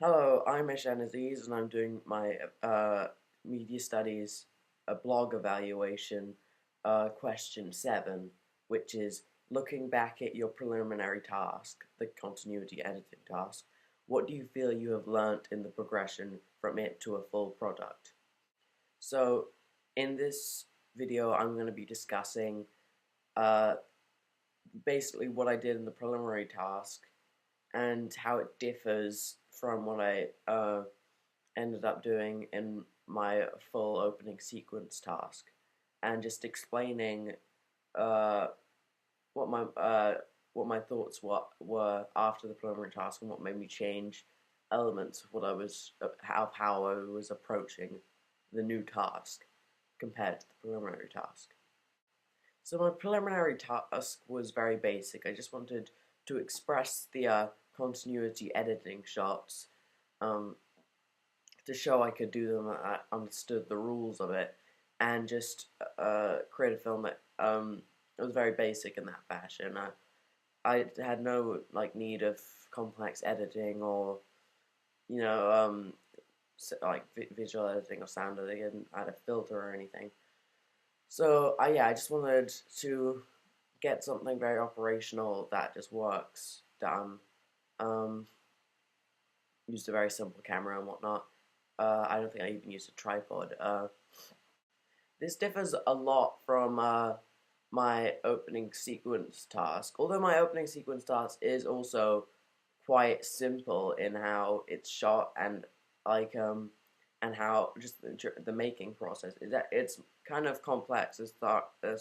Hello, I'm Ishan Aziz, and I'm doing my media studies blog evaluation question 7, which is looking back at your preliminary task, the continuity editing task. What do you feel you have learnt in the progression from it to a full product? So, in this video, I'm going to be discussing uh, basically what I did in the preliminary task and how it differs from what I ended up doing in my full opening sequence task, and just explaining uh, what my what my thoughts were after the preliminary task and what made me change elements of what I was how I was approaching the new task compared to the preliminary task. So my preliminary task was very basic. I just wanted to express the continuity editing shots um, to show I could do them. I understood the rules of it, and just create a film that was very basic in that fashion. I had no need of complex editing or you know like visual editing or sound editing. I didn't add a filter or anything. So I just wanted to get something very operational that just works done. Um, Used a very simple camera and whatnot. I don't think I even used a tripod. This differs a lot from my opening sequence task, although my opening sequence task is also quite simple in how it's shot and and how just the making process is that it's kind of complex as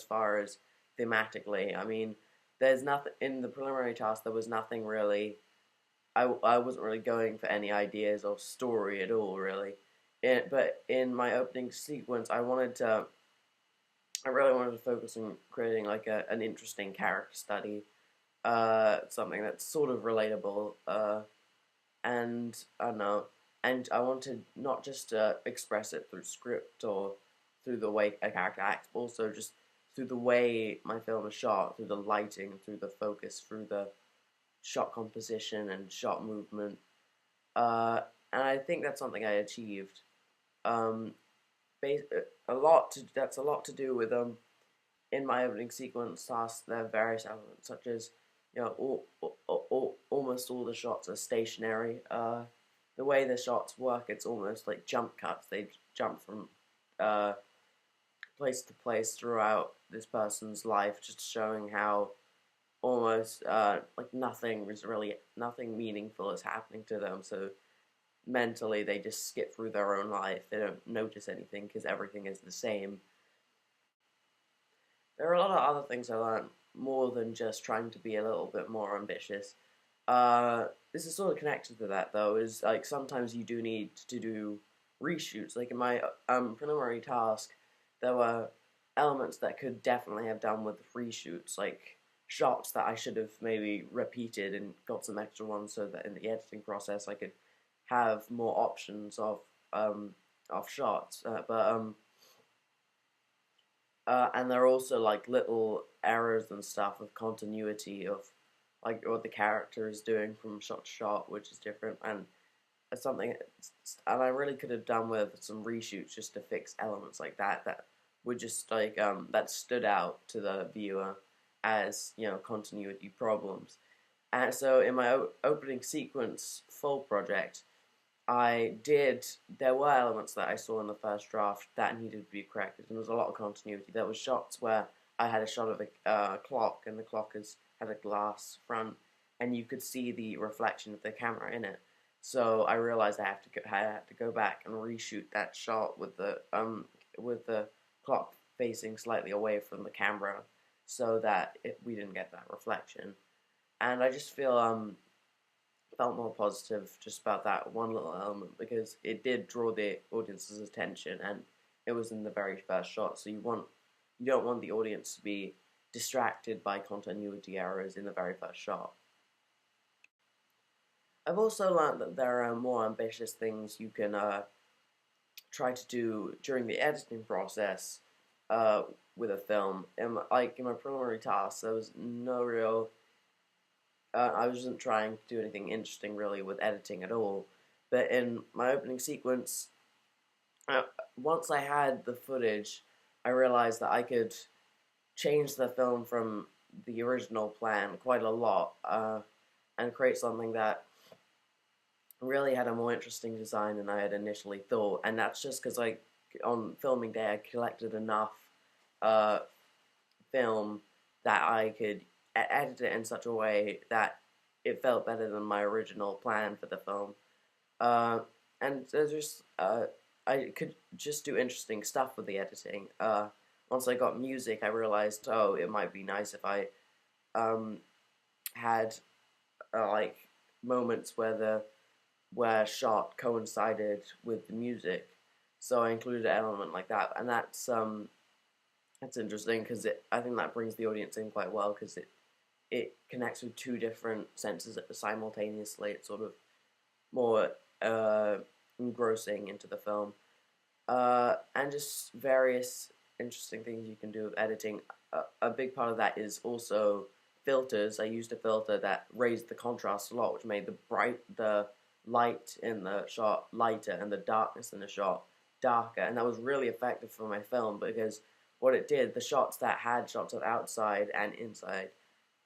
far as thematically. I mean, there's nothing in the preliminary task. There was nothing really. I wasn't really going for any ideas or story at all, really. But in my opening sequence, I really wanted to focus on creating an interesting character study, something that's sort of relatable, and I don't know, and I wanted not just to express it through script or through the way a character acts, but also just through the way my film is shot, through the lighting, through the focus, through the shot composition and shot movement. Uh, and I think that's something I achieved. Um, that's a lot to do with in my opening sequence task. There are various elements such as almost all the shots are stationary. The way the shots work, it's almost like jump cuts. They jump from uh, place to place throughout this person's life, just showing how almost nothing meaningful is happening to them. So mentally, they just skip through their own life. They don't notice anything because everything is the same. There are a lot of other things I learned more than just trying to be a little bit more ambitious. This is sort of connected to that though. Is like sometimes you do need to do reshoots. Like in my preliminary task, there were elements that could definitely have done with reshoots, like shots that I should have maybe repeated and got some extra ones so that in the editing process I could have more options of shots. And there are also like little errors and stuff of continuity of like what the character is doing from shot to shot, which is different and something. And I really could have done with some reshoots just to fix elements like that would just that stood out to the viewer as continuity problems. And so in my opening sequence full project, there were elements that I saw in the first draft that needed to be corrected, and there was a lot of continuity. There were shots where I had a shot of a clock, and the clock had a glass front, and you could see the reflection of the camera in it. So I realized I had to go back and reshoot that shot with the clock facing slightly away from the camera, so that we didn't get that reflection. And I just felt more positive just about that one little element because it did draw the audience's attention and it was in the very first shot. So you don't want the audience to be distracted by continuity errors in the very first shot. I've also learned that there are more ambitious things you can try to do during the editing process uh, with a film. In my preliminary tasks, there was no real I wasn't trying to do anything interesting really with editing at all, But in my opening sequence, uh, once I had the footage, I realized that I could change the film from the original plan quite a lot, and create something that really had a more interesting design than I had initially thought. And that's just because on filming day, I collected enough uh, film that I could edit it in such a way that it felt better than my original plan for the film. Uh, and there's just I could just do interesting stuff with the editing. Once I got music, I realized, oh, it might be nice if I um, had like moments where shot coincided with the music. So I included an element like that, and that's interesting because I think that brings the audience in quite well because it connects with two different senses simultaneously. It's sort of more uh, engrossing into the film, and just various interesting things you can do with editing. A big part of that is also filters. I used a filter that raised the contrast a lot, which made the light in the shot lighter and the darkness in the shot darker, and that was really effective for my film because what it did, the shots that had shots of outside and inside,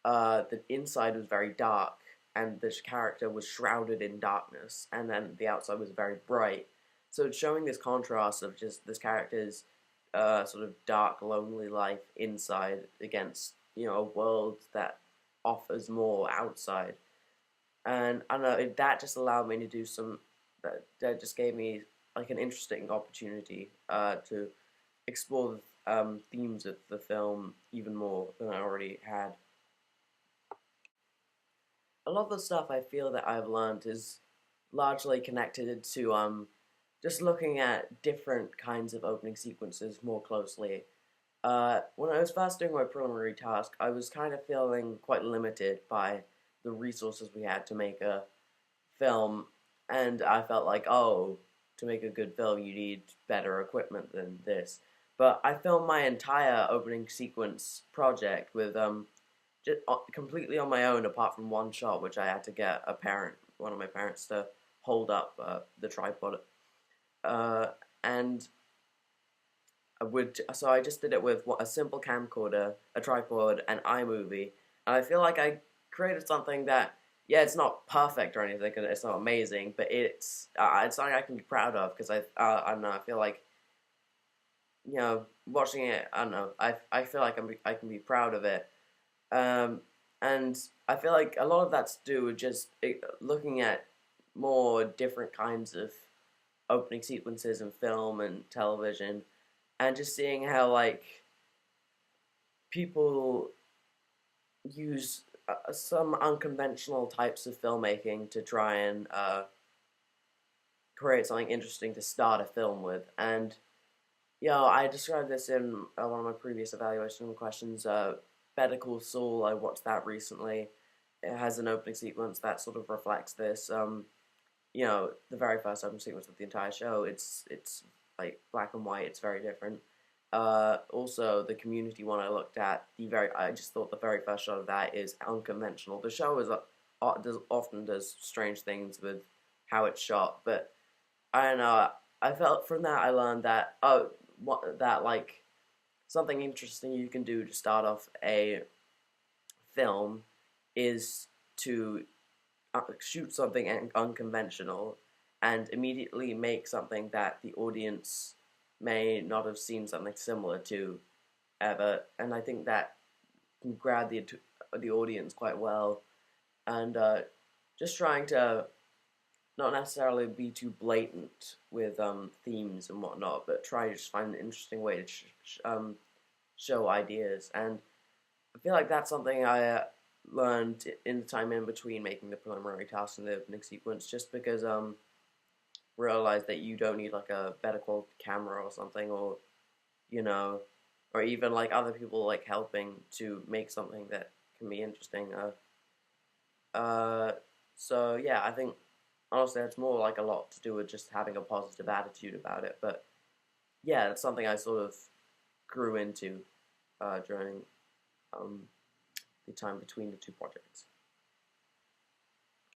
the inside was very dark and the character was shrouded in darkness, and then the outside was very bright. So it's showing this contrast of just this character's sort of dark, lonely life inside against a world that offers more outside. And I don't know, that just allowed me to do that just gave me like an interesting opportunity to explore the themes of the film even more than I already had. A lot of the stuff I feel that I've learned is largely connected to just looking at different kinds of opening sequences more closely. When I was first doing my preliminary task, I was kind of feeling quite limited by the resources we had to make a film, and I felt like, oh, to make a good film, you need better equipment than this. But I filmed my entire opening sequence project with just completely on my own, apart from one shot, which I had to get one of my parents, to hold up the tripod, uh, and so I just did it with a simple camcorder, a tripod, and iMovie, and I feel like I created something that, yeah, it's not perfect or anything, it's not amazing, but it's something I can be proud of because I don't know, I feel like watching it, I don't know, I feel like I can be proud of it, um, and I feel like a lot of that's to do with just looking at more different kinds of opening sequences in film and television, and just seeing how like people use some unconventional types of filmmaking to try and create something interesting to start a film with. And I described this in one of my previous evaluation questions. Better Call Saul, I watched that recently. It has an opening sequence that sort of reflects this. The very first opening sequence of the entire show, it's like black and white. It's very different. Also, the Community one I looked at, I just thought the very first shot of that is unconventional. The show often does strange things with how it's shot, but I don't know. I felt from that I learned that like something interesting you can do to start off a film is to shoot something unconventional and immediately make something that the audience may not have seen something similar to ever, and I think that can grab the audience quite well, and just trying to not necessarily be too blatant with themes and whatnot, but try to just find an interesting way to show ideas, and I feel like that's something I learned in the time in between making the preliminary task and the opening sequence, just because realized that you don't need like a better quality camera or something, or you know, or even like other people like helping to make something that can be interesting. Uh, so yeah, I think honestly it's more like a lot to do with just having a positive attitude about it. But yeah, it's something I sort of grew into during um, the time between the two projects.